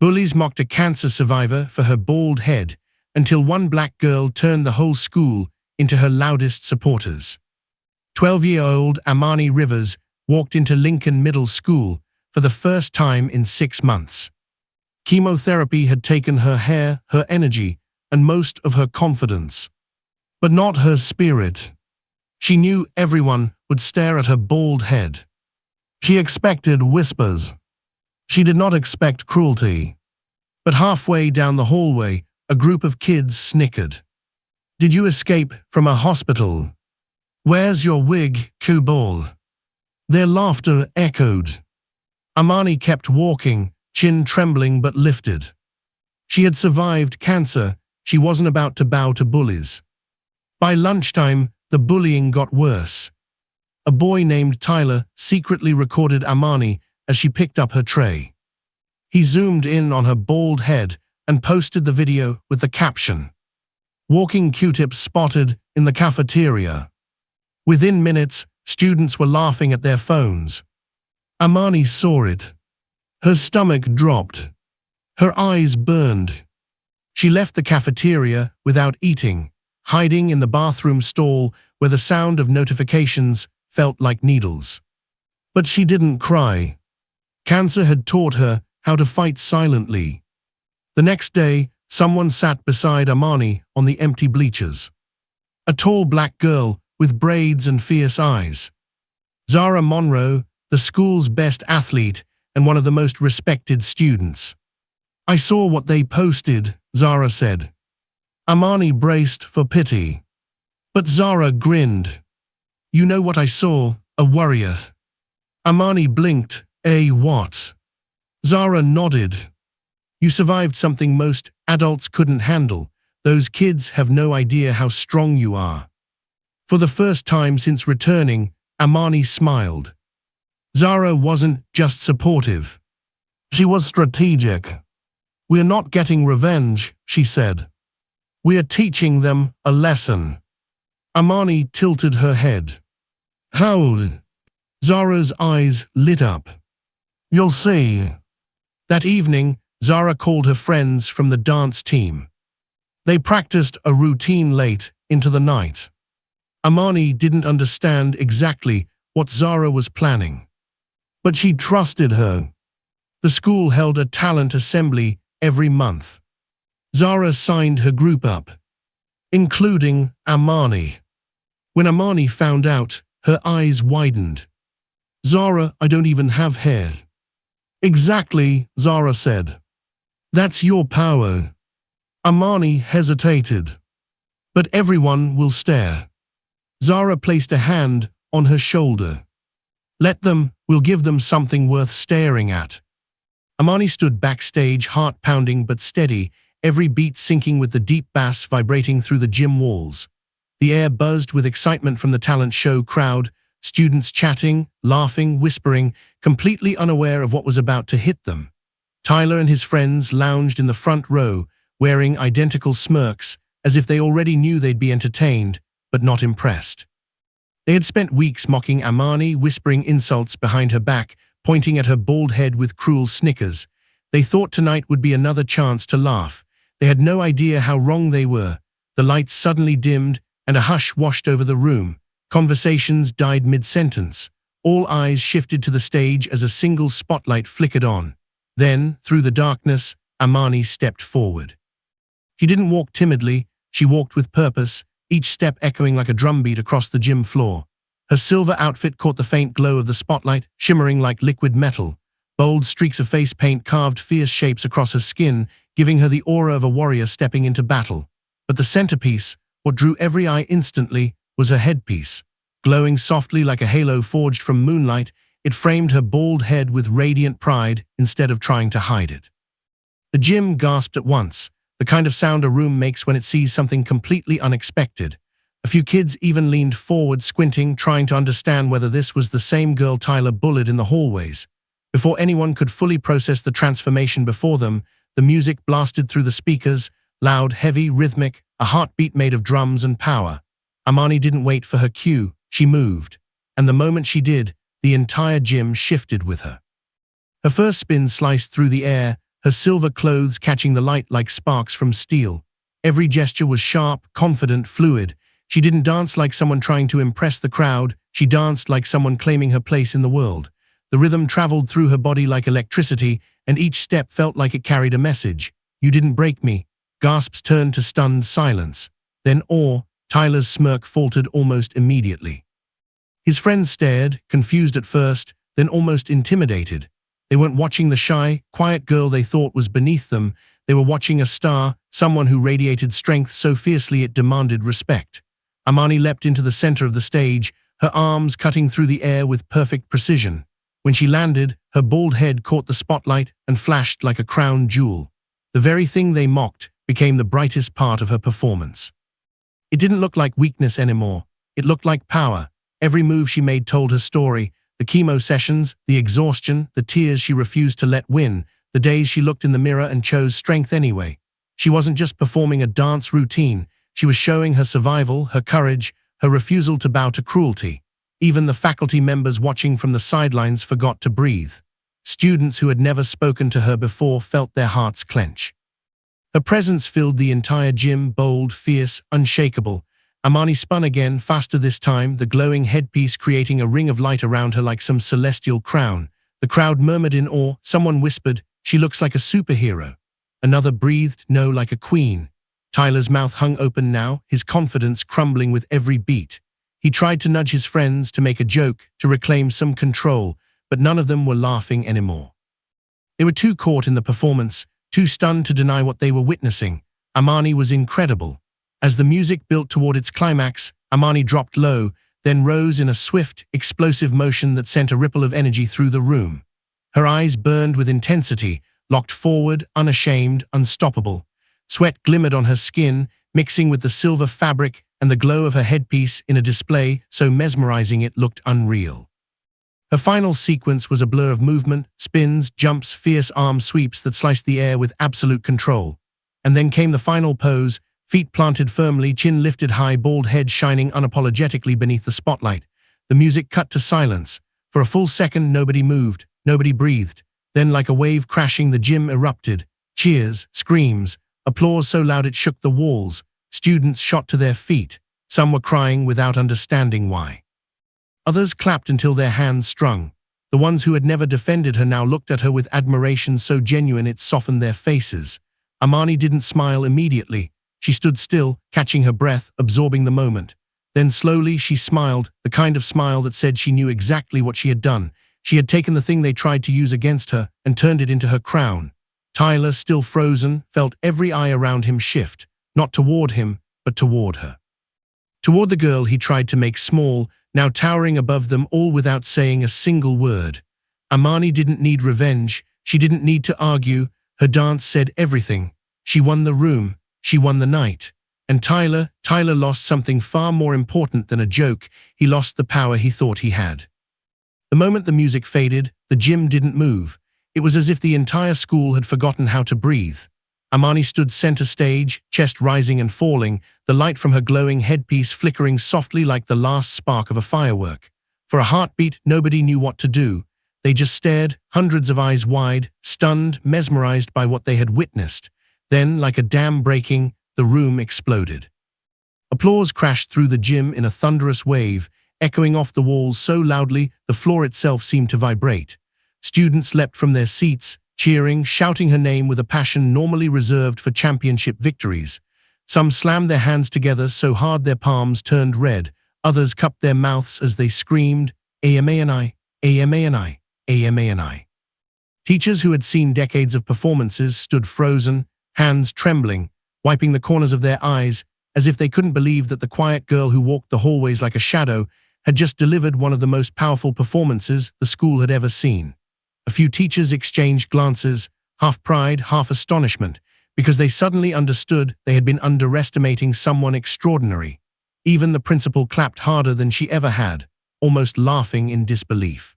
Bullies mocked a cancer survivor for her bald head until one black girl turned the whole school into her loudest supporters. 12-year-old Amani Rivers walked into Lincoln Middle School for the first time in 6 months. Chemotherapy had taken her hair, her energy, and most of her confidence. But not her spirit. She knew everyone would stare at her bald head. She expected whispers. She did not expect cruelty. But halfway down the hallway, a group of kids snickered. "Did you escape from a hospital? Where's your wig, Kubal?" Their laughter echoed. Amani kept walking, chin trembling but lifted. She had survived cancer. She wasn't about to bow to bullies. By lunchtime, the bullying got worse. A boy named Tyler secretly recorded Amani as she picked up her tray. He zoomed in on her bald head and posted the video with the caption, "Walking Q-tips spotted in the cafeteria." Within minutes, students were laughing at their phones. Amani saw it. Her stomach dropped. Her eyes burned. She left the cafeteria without eating, hiding in the bathroom stall where the sound of notifications felt like needles. But she didn't cry. Cancer had taught her how to fight silently. The next day, someone sat beside Amani on the empty bleachers. A tall black girl with braids and fierce eyes. Zara Monroe, the school's best athlete and one of the most respected students. "I saw what they posted," Zara said. Amani braced for pity. But Zara grinned. "You know what I saw? A warrior." Amani blinked. "A what?" Zara nodded. "You survived something most adults couldn't handle. Those kids have no idea how strong you are." For the first time since returning, Amani smiled. Zara wasn't just supportive. She was strategic. "We're not getting revenge," she said. "We're teaching them a lesson." Amani tilted her head. "How?" Zara's eyes lit up. "You'll see." That evening, Zara called her friends from the dance team. They practiced a routine late into the night. Amani didn't understand exactly what Zara was planning. But she trusted her. The school held a talent assembly every month. Zara signed her group up, including Amani. When Amani found out, her eyes widened. "Zara, I don't even have hair." "Exactly," Zara said. "That's your power." Amani hesitated. "But everyone will stare." Zara placed a hand on her shoulder. "Let them, we'll give them something worth staring at." Amani stood backstage, heart pounding but steady, every beat syncing with the deep bass vibrating through the gym walls. The air buzzed with excitement from the talent show crowd, students chatting, laughing, whispering, completely unaware of what was about to hit them. Tyler and his friends lounged in the front row, wearing identical smirks, as if they already knew they'd be entertained, but not impressed. They had spent weeks mocking Amani, whispering insults behind her back, pointing at her bald head with cruel snickers. They thought tonight would be another chance to laugh. They had no idea how wrong they were. The lights suddenly dimmed, and a hush washed over the room. Conversations died mid-sentence. All eyes shifted to the stage as a single spotlight flickered on. Then, through the darkness, Amani stepped forward. She didn't walk timidly, she walked with purpose, each step echoing like a drumbeat across the gym floor. Her silver outfit caught the faint glow of the spotlight, shimmering like liquid metal. Bold streaks of face paint carved fierce shapes across her skin, giving her the aura of a warrior stepping into battle. But the centerpiece, what drew every eye instantly, was her headpiece. Glowing softly like a halo forged from moonlight, it framed her bald head with radiant pride instead of trying to hide it. The gym gasped at once, the kind of sound a room makes when it sees something completely unexpected. A few kids even leaned forward, squinting, trying to understand whether this was the same girl Tyler bullied in the hallways. Before anyone could fully process the transformation before them, the music blasted through the speakers, loud, heavy, rhythmic, a heartbeat made of drums and power. Amani didn't wait for her cue, she moved. And the moment she did, the entire gym shifted with her. Her first spin sliced through the air, her silver clothes catching the light like sparks from steel. Every gesture was sharp, confident, fluid. She didn't dance like someone trying to impress the crowd, she danced like someone claiming her place in the world. The rhythm traveled through her body like electricity, and each step felt like it carried a message. "You didn't break me." Gasps turned to stunned silence. Then awe. Tyler's smirk faltered almost immediately. His friends stared, confused at first, then almost intimidated. They weren't watching the shy, quiet girl they thought was beneath them. They were watching a star, someone who radiated strength so fiercely it demanded respect. Amani leapt into the center of the stage, her arms cutting through the air with perfect precision. When she landed, her bald head caught the spotlight and flashed like a crown jewel. The very thing they mocked became the brightest part of her performance. It didn't look like weakness anymore. It looked like power. Every move she made told her story. The chemo sessions, the exhaustion, the tears she refused to let win, the days she looked in the mirror and chose strength anyway. She wasn't just performing a dance routine. She was showing her survival, her courage, her refusal to bow to cruelty. Even the faculty members watching from the sidelines forgot to breathe. Students who had never spoken to her before felt their hearts clench. Her presence filled the entire gym, bold, fierce, unshakable. Amani spun again, faster this time, the glowing headpiece creating a ring of light around her like some celestial crown. The crowd murmured in awe. Someone whispered, "She looks like a superhero." Another breathed, "No, like a queen." Tyler's mouth hung open now, his confidence crumbling with every beat. He tried to nudge his friends, to make a joke, to reclaim some control, but none of them were laughing anymore. They were too caught in the performance, too stunned to deny what they were witnessing. Amani was incredible. As the music built toward its climax, Amani dropped low, then rose in a swift, explosive motion that sent a ripple of energy through the room. Her eyes burned with intensity, locked forward, unashamed, unstoppable. Sweat glimmered on her skin, mixing with the silver fabric and the glow of her headpiece in a display so mesmerizing it looked unreal. Her final sequence was a blur of movement, spins, jumps, fierce arm sweeps that sliced the air with absolute control. And then came the final pose, feet planted firmly, chin lifted high, bald head shining unapologetically beneath the spotlight. The music cut to silence. For a full second, nobody moved, nobody breathed. Then, like a wave crashing, the gym erupted. Cheers, screams, applause so loud it shook the walls. Students shot to their feet. Some were crying without understanding why. Others clapped until their hands strung. The ones who had never defended her now looked at her with admiration so genuine it softened their faces. Amani didn't smile immediately. She stood still, catching her breath, absorbing the moment. Then slowly she smiled, the kind of smile that said she knew exactly what she had done. She had taken the thing they tried to use against her and turned it into her crown. Tyler, still frozen, felt every eye around him shift, not toward him, but toward her. Toward the girl he tried to make small, now towering above them all without saying a single word. Amani didn't need revenge. She didn't need to argue. Her dance said everything. She won the room. She won the night. And Tyler lost something far more important than a joke. He lost the power he thought he had. The moment the music faded, the gym didn't move. It was as if the entire school had forgotten how to breathe. Amani stood center stage, chest rising and falling, the light from her glowing headpiece flickering softly like the last spark of a firework. For a heartbeat, nobody knew what to do. They just stared, hundreds of eyes wide, stunned, mesmerized by what they had witnessed. Then, like a dam breaking, the room exploded. Applause crashed through the gym in a thunderous wave, echoing off the walls so loudly the floor itself seemed to vibrate. Students leapt from their seats, cheering, shouting her name with a passion normally reserved for championship victories. Some slammed their hands together so hard their palms turned red. Others cupped their mouths as they screamed, "AMANI, AMANI, AMANI." Teachers who had seen decades of performances stood frozen, hands trembling, wiping the corners of their eyes, as if they couldn't believe that the quiet girl who walked the hallways like a shadow had just delivered one of the most powerful performances the school had ever seen. A few teachers exchanged glances, half pride, half astonishment, because they suddenly understood they had been underestimating someone extraordinary. Even the principal clapped harder than she ever had, almost laughing in disbelief.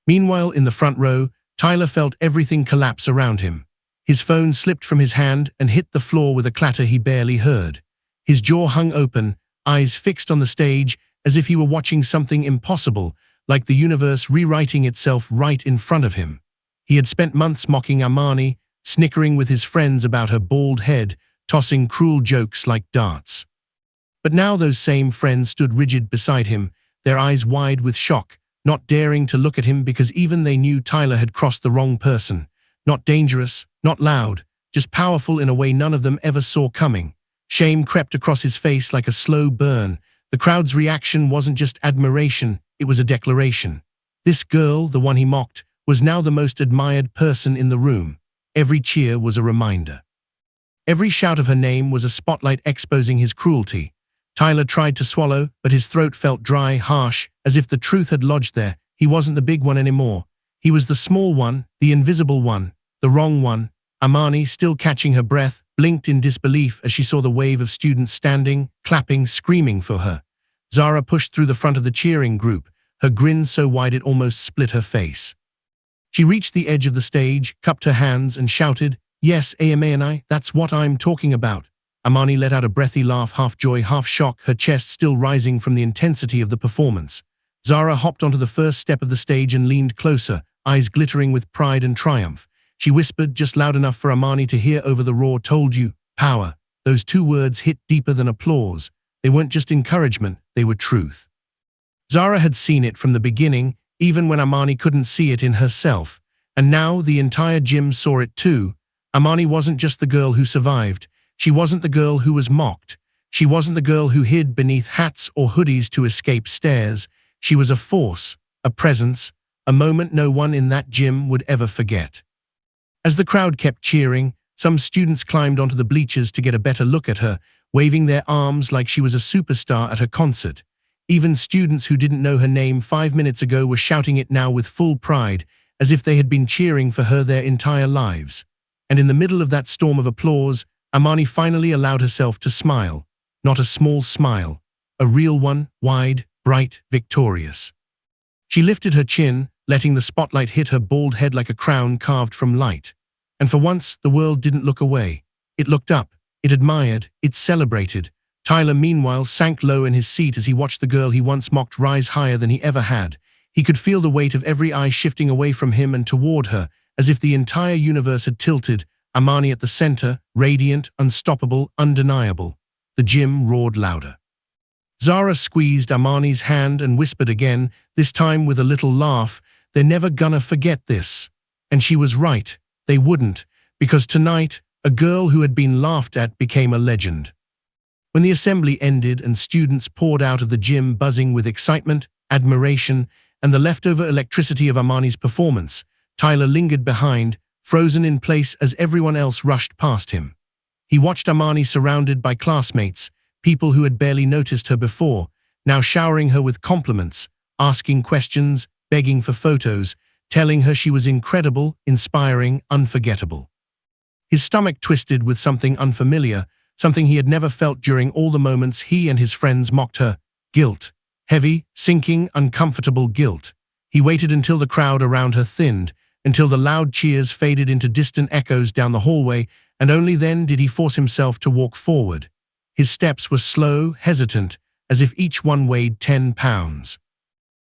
Meanwhile, in the front row, Tyler felt everything collapse around him. His phone slipped from his hand and hit the floor with a clatter he barely heard. His jaw hung open, eyes fixed on the stage, as if he were watching something impossible, like the universe rewriting itself right in front of him. He had spent months mocking Amani, snickering with his friends about her bald head, tossing cruel jokes like darts. But now those same friends stood rigid beside him, their eyes wide with shock, not daring to look at him because even they knew Tyler had crossed the wrong person. Not dangerous, not loud, just powerful in a way none of them ever saw coming. Shame crept across his face like a slow burn. The crowd's reaction wasn't just admiration, it was a declaration. This girl, the one he mocked, was now the most admired person in the room. Every cheer was a reminder. Every shout of her name was a spotlight exposing his cruelty. Tyler tried to swallow, but his throat felt dry, harsh, as if the truth had lodged there. He wasn't the big one anymore. He was the small one, the invisible one, the wrong one. Amani, still catching her breath, blinked in disbelief as she saw the wave of students standing, clapping, screaming for her. Zara pushed through the front of the cheering group, her grin so wide it almost split her face. She reached the edge of the stage, cupped her hands, and shouted, "Yes, Amani, that's what I'm talking about." Amani let out a breathy laugh, half joy, half shock, her chest still rising from the intensity of the performance. Zara hopped onto the first step of the stage and leaned closer, eyes glittering with pride and triumph. She whispered, just loud enough for Amani to hear over the roar, "Told you, power." Those two words hit deeper than applause. They weren't just encouragement, they were truth. Zara had seen it from the beginning, even when Amani couldn't see it in herself. And now the entire gym saw it too. Amani wasn't just the girl who survived. She wasn't the girl who was mocked. She wasn't the girl who hid beneath hats or hoodies to escape stares. She was a force, a presence, a moment no one in that gym would ever forget. As the crowd kept cheering, some students climbed onto the bleachers to get a better look at her, waving their arms like she was a superstar at her concert. Even students who didn't know her name 5 minutes ago were shouting it now with full pride, as if they had been cheering for her their entire lives. And in the middle of that storm of applause, Amani finally allowed herself to smile. Not a small smile, a real one, wide, bright, victorious. She lifted her chin, letting the spotlight hit her bald head like a crown carved from light. And for once, the world didn't look away. It looked up, it admired, it celebrated. Tyler, meanwhile, sank low in his seat as he watched the girl he once mocked rise higher than he ever had. He could feel the weight of every eye shifting away from him and toward her, as if the entire universe had tilted. Amani at the center, radiant, unstoppable, undeniable. The gym roared louder. Zara squeezed Amani's hand and whispered again, this time with a little laugh, "They're never gonna forget this." And she was right. They wouldn't, because tonight, a girl who had been laughed at became a legend. When the assembly ended and students poured out of the gym buzzing with excitement, admiration, and the leftover electricity of Amani's performance, Tyler lingered behind, frozen in place as everyone else rushed past him. He watched Amani surrounded by classmates, people who had barely noticed her before, now showering her with compliments, asking questions, begging for photos, telling her she was incredible, inspiring, unforgettable. His stomach twisted with something unfamiliar, something he had never felt during all the moments he and his friends mocked her. Guilt. Heavy, sinking, uncomfortable guilt. He waited until the crowd around her thinned, until the loud cheers faded into distant echoes down the hallway, and only then did he force himself to walk forward. His steps were slow, hesitant, as if each one weighed 10 pounds.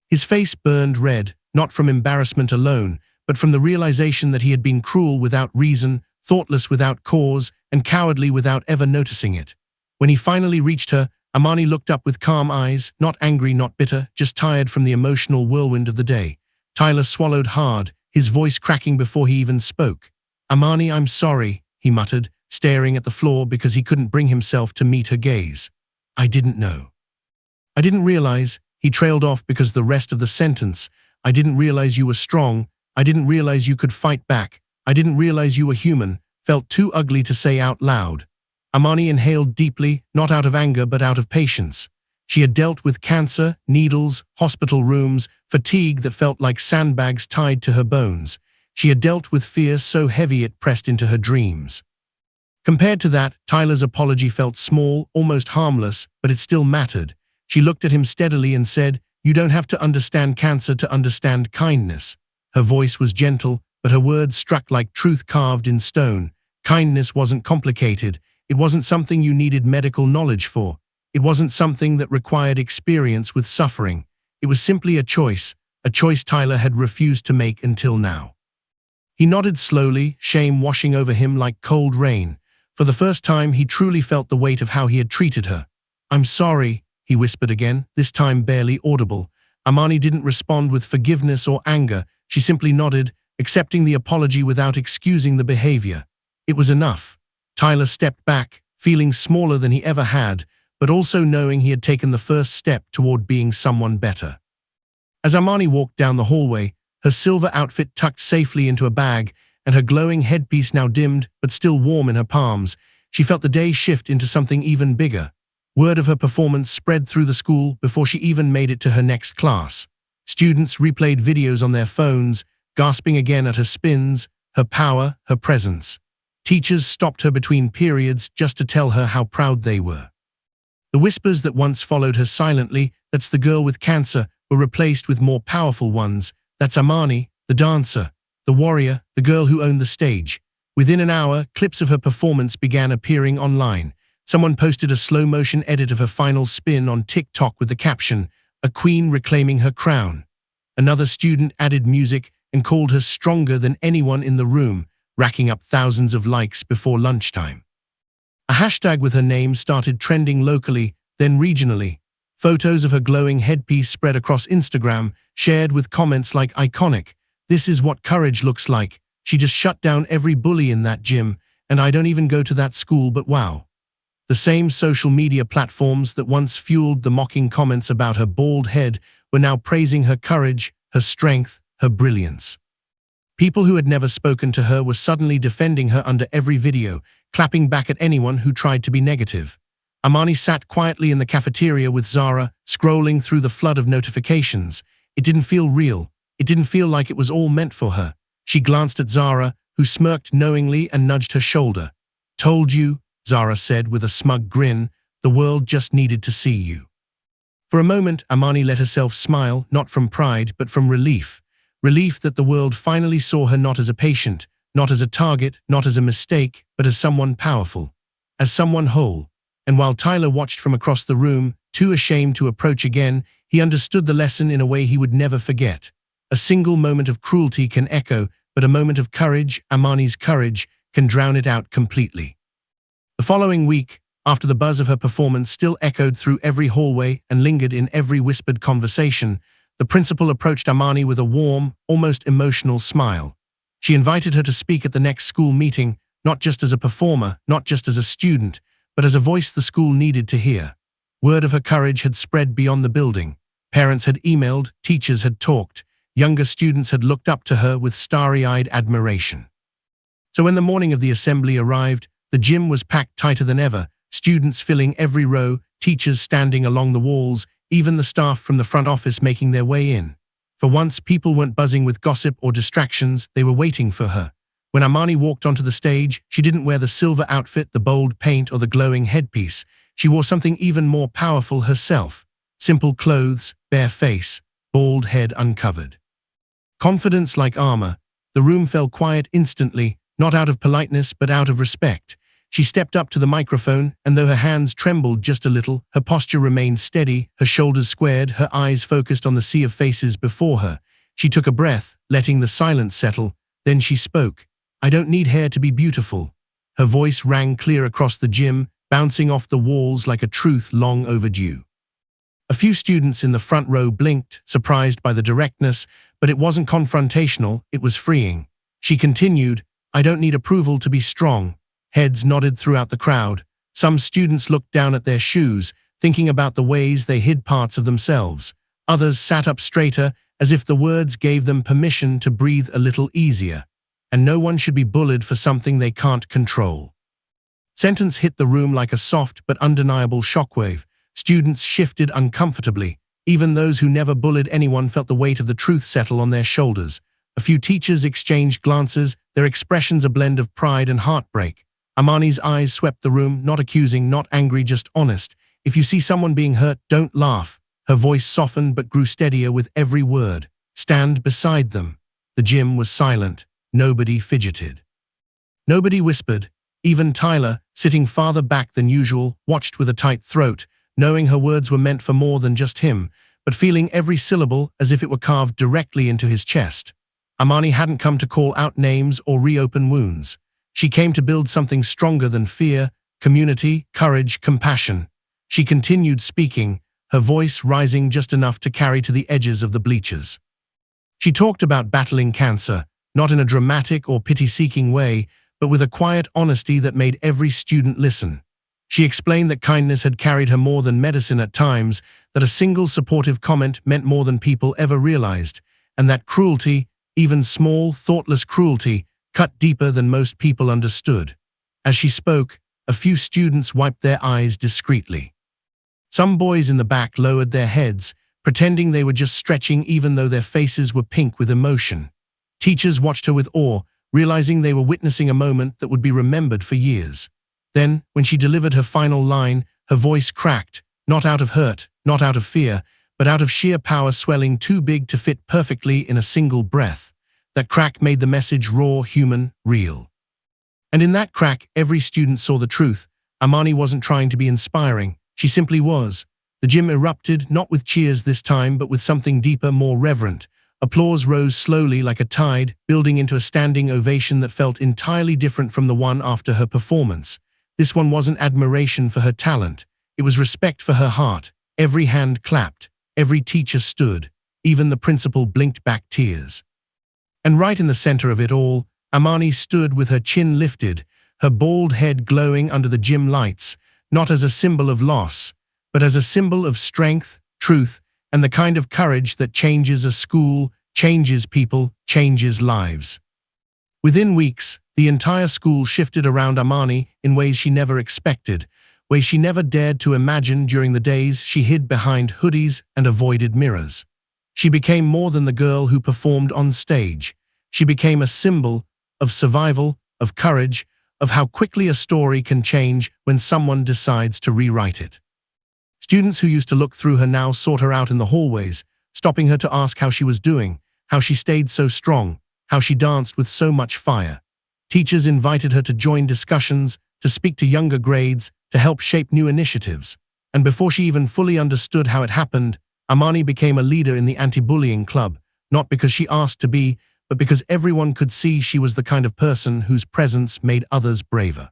His face burned red, not from embarrassment alone, but from the realization that he had been cruel without reason, thoughtless without cause, and cowardly without ever noticing it. When he finally reached her, Amani looked up with calm eyes, not angry, not bitter, just tired from the emotional whirlwind of the day. Tyler swallowed hard, his voice cracking before he even spoke. "Amani, I'm sorry," he muttered, staring at the floor because he couldn't bring himself to meet her gaze. "I didn't know. I didn't realize," he trailed off because the rest of the sentence, "I didn't realize you were strong. I didn't realize you could fight back. I didn't realize you were human," felt too ugly to say out loud. Amani inhaled deeply, not out of anger but out of patience. She had dealt with cancer, needles, hospital rooms, fatigue that felt like sandbags tied to her bones. She had dealt with fear so heavy it pressed into her dreams. Compared to that, Tyler's apology felt small, almost harmless, but it still mattered. She looked at him steadily and said, "You don't have to understand cancer to understand kindness." Her voice was gentle, but her words struck like truth carved in stone. Kindness wasn't complicated. It wasn't something you needed medical knowledge for. It wasn't something that required experience with suffering. It was simply a choice Tyler had refused to make until now. He nodded slowly, shame washing over him like cold rain. For the first time, he truly felt the weight of how he had treated her. "I'm sorry," he whispered again, this time barely audible. Amani didn't respond with forgiveness or anger. She simply nodded, accepting the apology without excusing the behavior. It was enough. Tyler stepped back, feeling smaller than he ever had, but also knowing he had taken the first step toward being someone better. As Amani walked down the hallway, her silver outfit tucked safely into a bag, and her glowing headpiece now dimmed but still warm in her palms, she felt the day shift into something even bigger. Word of her performance spread through the school before she even made it to her next class. Students replayed videos on their phones, gasping again at her spins, her power, her presence. Teachers stopped her between periods just to tell her how proud they were. The whispers that once followed her silently, "That's the girl with cancer," were replaced with more powerful ones. "That's Amani, the dancer, the warrior, the girl who owned the stage." Within an hour, clips of her performance began appearing online. Someone posted a slow-motion edit of her final spin on TikTok with the caption, "A queen reclaiming her crown." Another student added music and called her stronger than anyone in the room, racking up thousands of likes before lunchtime. A hashtag with her name started trending locally, then regionally. Photos of her glowing headpiece spread across Instagram, shared with comments like "Iconic. This is what courage looks like. She just shut down every bully in that gym, and I don't even go to that school, but wow." The same social media platforms that once fueled the mocking comments about her bald head were now praising her courage, her strength, her brilliance. People who had never spoken to her were suddenly defending her under every video, clapping back at anyone who tried to be negative. Amani sat quietly in the cafeteria with Zara, scrolling through the flood of notifications. It didn't feel real. It didn't feel like it was all meant for her. She glanced at Zara, who smirked knowingly and nudged her shoulder. "Told you," Zara said with a smug grin, "the world just needed to see you." For a moment, Amani let herself smile, not from pride, but from relief. Relief that the world finally saw her not as a patient, not as a target, not as a mistake, but as someone powerful, as someone whole. And while Tyler watched from across the room, too ashamed to approach again, he understood the lesson in a way he would never forget. A single moment of cruelty can echo, but a moment of courage, Amani's courage, can drown it out completely. The following week, after the buzz of her performance still echoed through every hallway and lingered in every whispered conversation, the principal approached Amani with a warm, almost emotional smile. She invited her to speak at the next school meeting, not just as a performer, not just as a student, but as a voice the school needed to hear. Word of her courage had spread beyond the building. Parents had emailed, teachers had talked, younger students had looked up to her with starry-eyed admiration. So when the morning of the assembly arrived, the gym was packed tighter than ever, students filling every row, teachers standing along the walls, even the staff from the front office making their way in. For once, people weren't buzzing with gossip or distractions, they were waiting for her. When Amani walked onto the stage, she didn't wear the silver outfit, the bold paint, or the glowing headpiece. She wore something even more powerful herself. Simple clothes, bare face, bald head uncovered. Confidence like armor. The room fell quiet instantly, not out of politeness but out of respect. She stepped up to the microphone, and though her hands trembled just a little, her posture remained steady, her shoulders squared, her eyes focused on the sea of faces before her. She took a breath, letting the silence settle. Then she spoke. "I don't need hair to be beautiful." Her voice rang clear across the gym, bouncing off the walls like a truth long overdue. A few students in the front row blinked, surprised by the directness, but it wasn't confrontational, it was freeing. She continued, "I don't need approval to be strong." Heads nodded throughout the crowd. Some students looked down at their shoes, thinking about the ways they hid parts of themselves. Others sat up straighter, as if the words gave them permission to breathe a little easier. And no one should be bullied for something they can't control. Sentence hit the room like a soft but undeniable shockwave. Students shifted uncomfortably. Even those who never bullied anyone felt the weight of the truth settle on their shoulders. A few teachers exchanged glances, their expressions a blend of pride and heartbreak. Amani's eyes swept the room, not accusing, not angry, just honest. "If you see someone being hurt, don't laugh." Her voice softened but grew steadier with every word. "Stand beside them." The gym was silent. Nobody fidgeted. Nobody whispered. Even Tyler, sitting farther back than usual, watched with a tight throat, knowing her words were meant for more than just him, but feeling every syllable as if it were carved directly into his chest. Amani hadn't come to call out names or reopen wounds. She came to build something stronger than fear, community, courage, compassion. She continued speaking, her voice rising just enough to carry to the edges of the bleachers. She talked about battling cancer, not in a dramatic or pity-seeking way, but with a quiet honesty that made every student listen. She explained that kindness had carried her more than medicine at times, that a single supportive comment meant more than people ever realized, and that cruelty, even small, thoughtless cruelty, cut deeper than most people understood. As she spoke, a few students wiped their eyes discreetly. Some boys in the back lowered their heads, pretending they were just stretching even though their faces were pink with emotion. Teachers watched her with awe, realizing they were witnessing a moment that would be remembered for years. Then, when she delivered her final line, her voice cracked, not out of hurt, not out of fear, but out of sheer power swelling too big to fit perfectly in a single breath. That crack made the message raw, human, real. And in that crack, every student saw the truth. Amani wasn't trying to be inspiring, she simply was. The gym erupted, not with cheers this time, but with something deeper, more reverent. Applause rose slowly like a tide, building into a standing ovation that felt entirely different from the one after her performance. This one wasn't admiration for her talent, it was respect for her heart. Every hand clapped, every teacher stood, even the principal blinked back tears. And right in the center of it all, Amani stood with her chin lifted, her bald head glowing under the gym lights, not as a symbol of loss, but as a symbol of strength, truth, and the kind of courage that changes a school, changes people, changes lives. Within weeks, the entire school shifted around Amani in ways she never expected, ways she never dared to imagine during the days she hid behind hoodies and avoided mirrors. She became more than the girl who performed on stage. She became a symbol of survival, of courage, of how quickly a story can change when someone decides to rewrite it. Students who used to look through her now sought her out in the hallways, stopping her to ask how she was doing, how she stayed so strong, how she danced with so much fire. Teachers invited her to join discussions, to speak to younger grades, to help shape new initiatives. And before she even fully understood how it happened, Amani became a leader in the anti-bullying club, not because she asked to be, but because everyone could see she was the kind of person whose presence made others braver.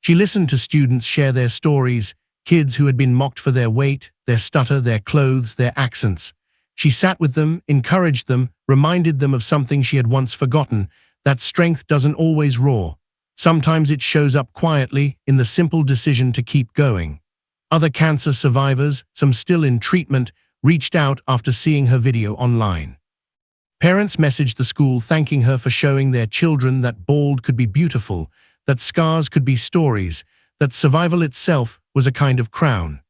She listened to students share their stories, kids who had been mocked for their weight, their stutter, their clothes, their accents. She sat with them, encouraged them, reminded them of something she had once forgotten, that strength doesn't always roar. Sometimes it shows up quietly in the simple decision to keep going. Other cancer survivors, some still in treatment, reached out after seeing her video online. Parents messaged the school thanking her for showing their children that bald could be beautiful, that scars could be stories, that survival itself was a kind of crown.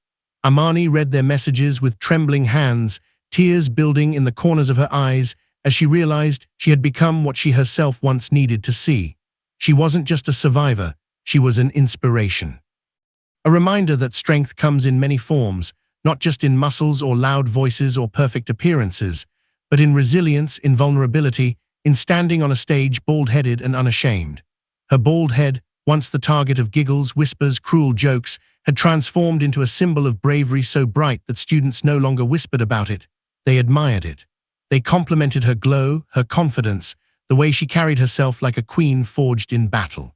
Amani read their messages with trembling hands, tears building in the corners of her eyes as she realized she had become what she herself once needed to see. She wasn't just a survivor, she was an inspiration. A reminder that strength comes in many forms, not just in muscles or loud voices or perfect appearances, but in resilience, in vulnerability, in standing on a stage bald-headed and unashamed. Her bald head, once the target of giggles, whispers, cruel jokes, had transformed into a symbol of bravery so bright that students no longer whispered about it. They admired it. They complimented her glow, her confidence, the way she carried herself like a queen forged in battle.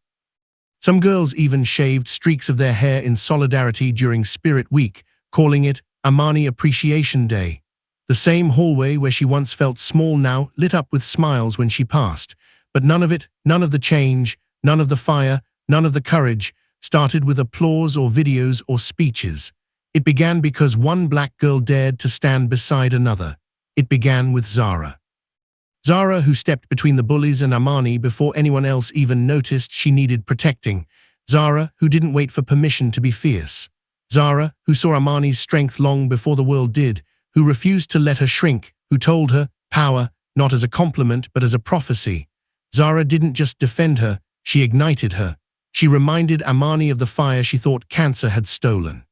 Some girls even shaved streaks of their hair in solidarity during Spirit Week, calling it Amani Appreciation Day. The same hallway where she once felt small now lit up with smiles when she passed. But none of it, none of the change, none of the fire, none of the courage, started with applause or videos or speeches. It began because one black girl dared to stand beside another. It began with Zara. Zara, who stepped between the bullies and Amani before anyone else even noticed she needed protecting. Zara, who didn't wait for permission to be fierce. Zara, who saw Amani's strength long before the world did, who refused to let her shrink, who told her, power, not as a compliment but as a prophecy. Zara didn't just defend her, she ignited her. She reminded Amani of the fire she thought cancer had stolen.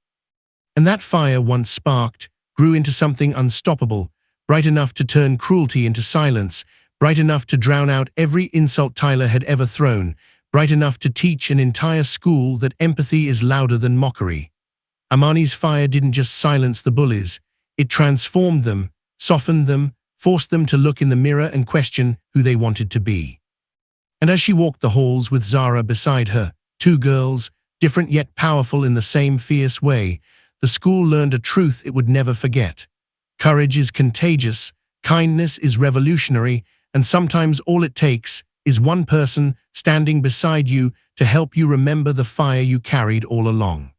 And that fire, once sparked, grew into something unstoppable, bright enough to turn cruelty into silence, bright enough to drown out every insult Tyler had ever thrown, bright enough to teach an entire school that empathy is louder than mockery. Amani's fire didn't just silence the bullies, it transformed them, softened them, forced them to look in the mirror and question who they wanted to be. And as she walked the halls with Zara beside her, two girls, different yet powerful in the same fierce way, the school learned a truth it would never forget. Courage is contagious, kindness is revolutionary, and sometimes all it takes is one person standing beside you to help you remember the fire you carried all along.